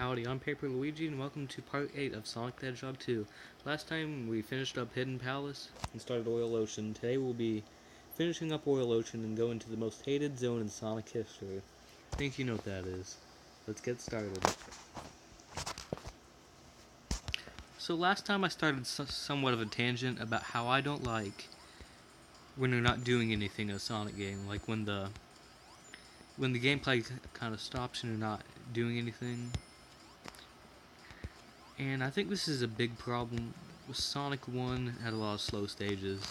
Howdy, I'm Paper Luigi, and welcome to Part 8 of Sonic the Hedgehog 2. Last time we finished up Hidden Palace and started Oil Ocean. Today we'll be finishing up Oil Ocean and going to the most hated zone in Sonic history. I think you know what that is. Let's get started. So last time I started somewhat of a tangent about how I don't like when you're not doing anything in a Sonic game, like when the gameplay kind of stops and you're not doing anything. And I think this is a big problem. Sonic 1 had a lot of slow stages.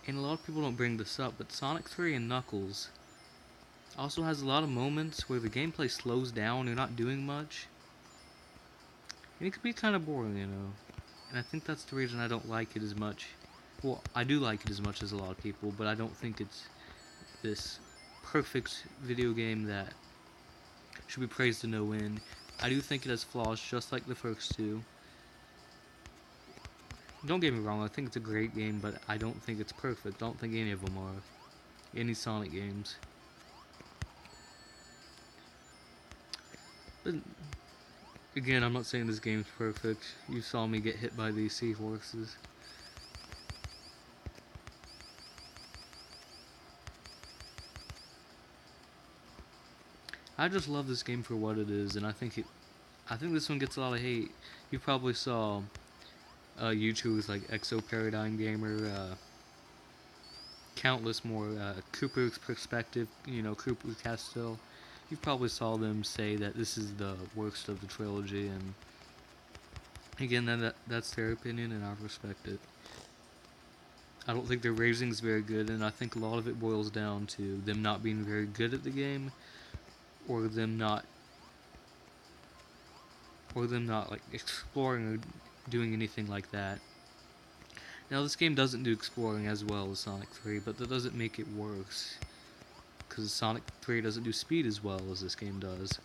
And a lot of people don't bring this up, but Sonic 3 and Knuckles also has a lot of moments where the gameplay slows down, you're not doing much. And it can be kind of boring, you know. And I think that's the reason I don't like it as much. Well, I do like it as much as a lot of people, but I don't think it's this perfect video game that should be praised to no end. I do think it has flaws, just like the first two. Don't get me wrong, I think it's a great game, but I don't think it's perfect. I don't think any of them are. Any Sonic games. But, again, I'm not saying this game's perfect. You saw me get hit by these seahorses. I just love this game for what it is, and I think this one gets a lot of hate. You probably saw YouTubers like Exo Paradigm Gamer, countless more, Cooper's Perspective, Cooper Castile. You probably saw them say that this is the worst of the trilogy, and again, that's their opinion, and I respect it. I don't think their rating's very good, and I think a lot of it boils down to them not being very good at the game, or them not like exploring or doing anything like that. Now, this game doesn't do exploring as well as Sonic 3, but that doesn't make it worse, because Sonic 3 doesn't do speed as well as this game does.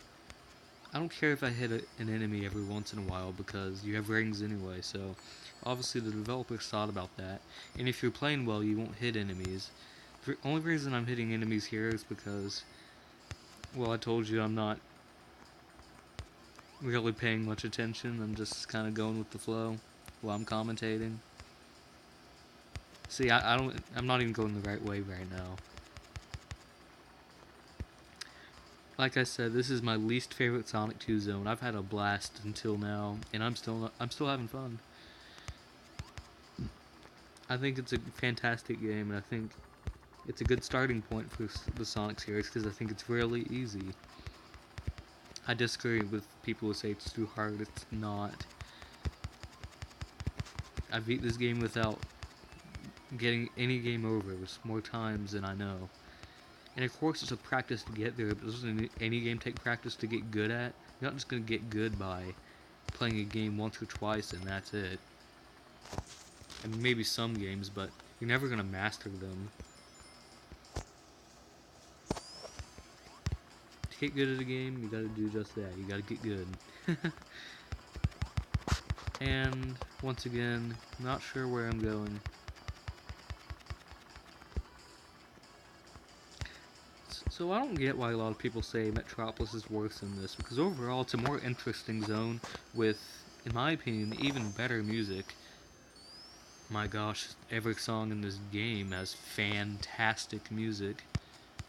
I don't care if I hit an enemy every once in a while, because you have rings anyway, so obviously the developers thought about that, and if you're playing well, you won't hit enemies. The only reason I'm hitting enemies here is because, well, I told you I'm not really paying much attention. I'm just kind of going with the flow while I'm commentating. See, I'm not even going the right way right now. Like I said, this is my least favorite Sonic 2 zone. I've had a blast until now, and I'm still having fun. I think it's a fantastic game, and I think it's a good starting point for the Sonic series, because I think it's really easy. I disagree with people who say it's too hard. It's not. I beat this game without getting any game over more times than I know. And of course it's a practice to get there, but doesn't any game take practice to get good at? You're not just going to get good by playing a game once or twice and that's it. And maybe some games, but you're never going to master them. To get good at a game, you gotta do just that. You gotta get good. And, once again, not sure where I'm going. So I don't get why a lot of people say Metropolis is worse than this, because overall it's a more interesting zone with, in my opinion, even better music. My gosh, every song in this game has fantastic music.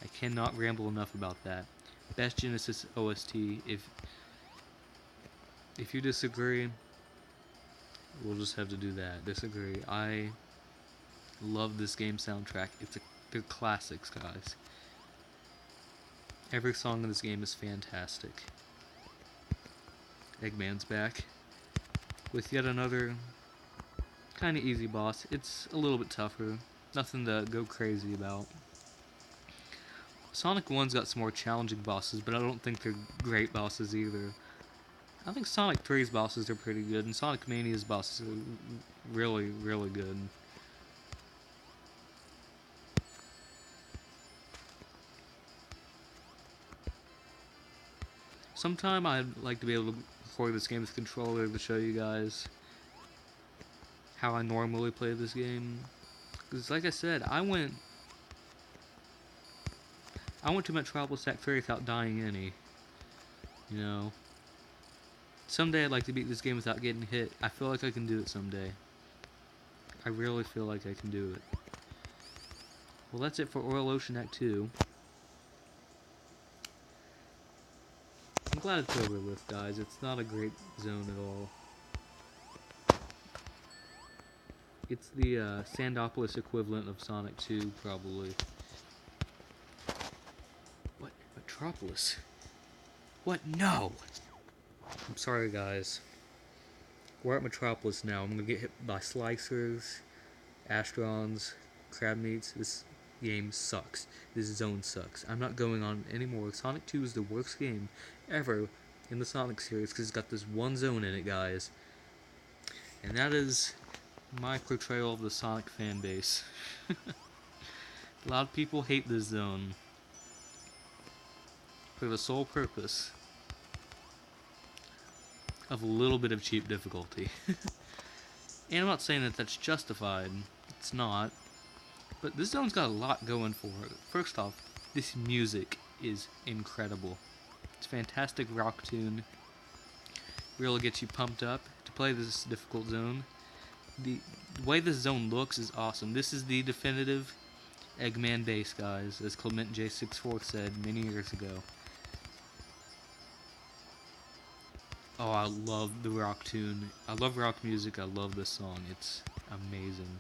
I cannot ramble enough about that. Best Genesis OST. If you disagree, we'll just have to do that. Disagree. I love this game soundtrack. They're classics, guys. Every song in this game is fantastic. Eggman's back with yet another kind of easy boss. It's a little bit tougher. Nothing to go crazy about. Sonic 1's got some more challenging bosses, but I don't think they're great bosses either. I think Sonic 3's bosses are pretty good, and Sonic Mania's bosses are really, really good. Sometime I'd like to be able to record this game with a controller to show you guys how I normally play this game. Because, like I said, I went to Metropolis Act 3 without dying any. You know, someday I'd like to beat this game without getting hit. I feel like I can do it someday. I really feel like I can do it. Well, that's it for Oil Ocean Act 2. I'm glad it's over with, guys. It's not a great zone at all. It's the Sandopolis equivalent of Sonic 2, probably. What? Metropolis? What? No! I'm sorry, guys. We're at Metropolis now. I'm gonna get hit by Slicers, Astrons, Crab Meats. This game sucks. This zone sucks. I'm not going on anymore. Sonic 2 is the worst game ever in the Sonic series because it's got this one zone in it, guys. And that is my portrayal of the Sonic fan base. A lot of people hate this zone for the sole purpose of a little bit of cheap difficulty. And I'm not saying that that's justified. It's not. But this zone's got a lot going for it. First off, this music is incredible. It's a fantastic rock tune. Really gets you pumped up to play this difficult zone. The way this zone looks is awesome. This is the definitive Eggman base, guys, as Clement J64 said many years ago. Oh, I love the rock tune. I love rock music. I love this song. It's amazing.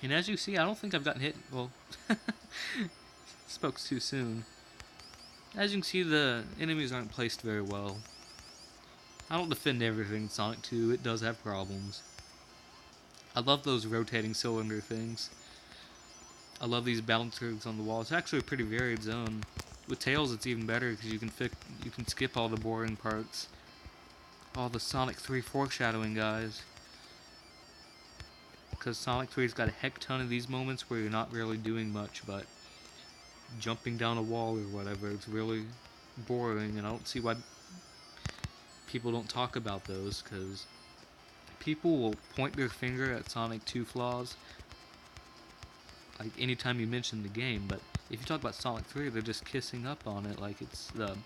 And as you see, I don't think I've gotten hit. Well, spoke too soon. As you can see, the enemies aren't placed very well. I don't defend everything in Sonic 2. It does have problems. I love those rotating cylinder things. I love these bouncers on the wall. It's actually a pretty varied zone. With Tails, it's even better because you can skip all the boring parts. All the Sonic 3 foreshadowing, guys. Because Sonic 3's got a heck ton of these moments where you're not really doing much, but jumping down a wall or whatever, it's really boring, and I don't see why people don't talk about those, because people will point their finger at Sonic 2 flaws like anytime you mention the game, but if you talk about Sonic 3, they're just kissing up on it like it's the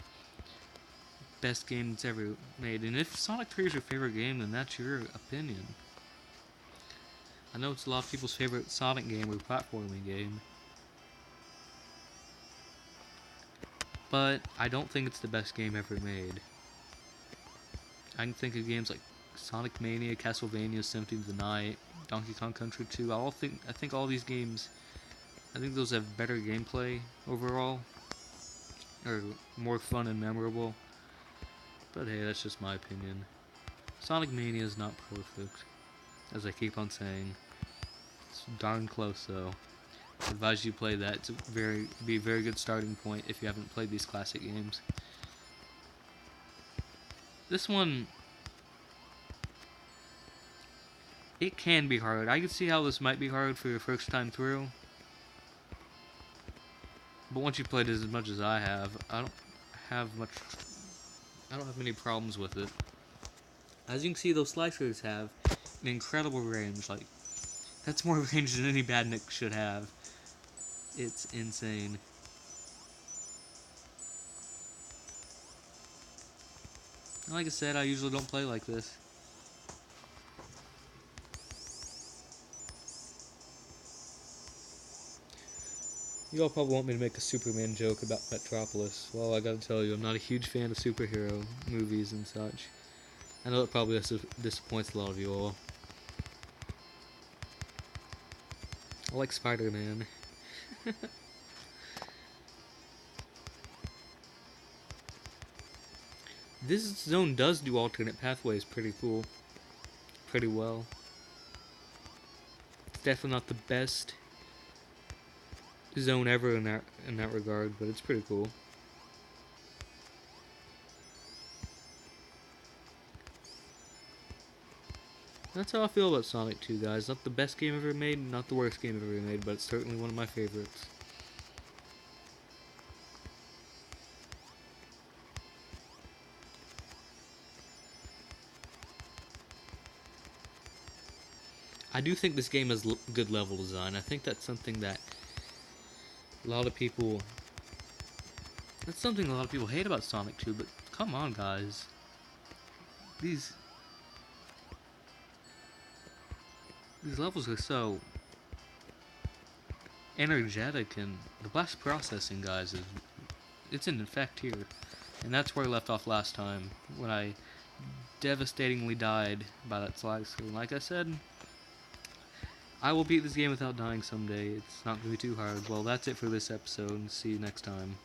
best game that's ever made. And if Sonic 3 is your favorite game, then that's your opinion. I know it's a lot of people's favorite Sonic game or platforming game, but I don't think it's the best game ever made. I can think of games like Sonic Mania, Castlevania, Symphony of the Night, Donkey Kong Country 2. I think all these games, I think those have better gameplay overall, or more fun and memorable. But hey, that's just my opinion. Sonic Mania is not perfect, as I keep on saying. It's darn close though. I advise you play that. It's be a very good starting point if you haven't played these classic games. This one, it can be hard. I can see how this might be hard for your first time through. But once you played it as much as I have, I don't have many problems with it. As you can see, those slicers have an incredible range. Like, that's more range than any Badnik should have. It's insane. Like I said, I usually don't play like this. You all probably want me to make a Superman joke about Metropolis. Well, I gotta tell you, I'm not a huge fan of superhero movies and such. I know it probably disappoints a lot of you all. I like Spider-Man. This zone does do alternate pathways pretty cool. Pretty well. It's definitely not the best zone ever in that regard, but it's pretty cool. That's how I feel about Sonic 2, guys. Not the best game ever made, not the worst game ever made, but it's certainly one of my favorites. I do think this game has good level design. I think that's something that a lot of people hate about Sonic 2, but come on, guys. These levels are so energetic, and the blast processing, guys, it's in effect here. And that's where I left off last time, when I devastatingly died by that slag screen. Like I said, I will beat this game without dying someday. It's not going to be too hard. Well, that's it for this episode. See you next time.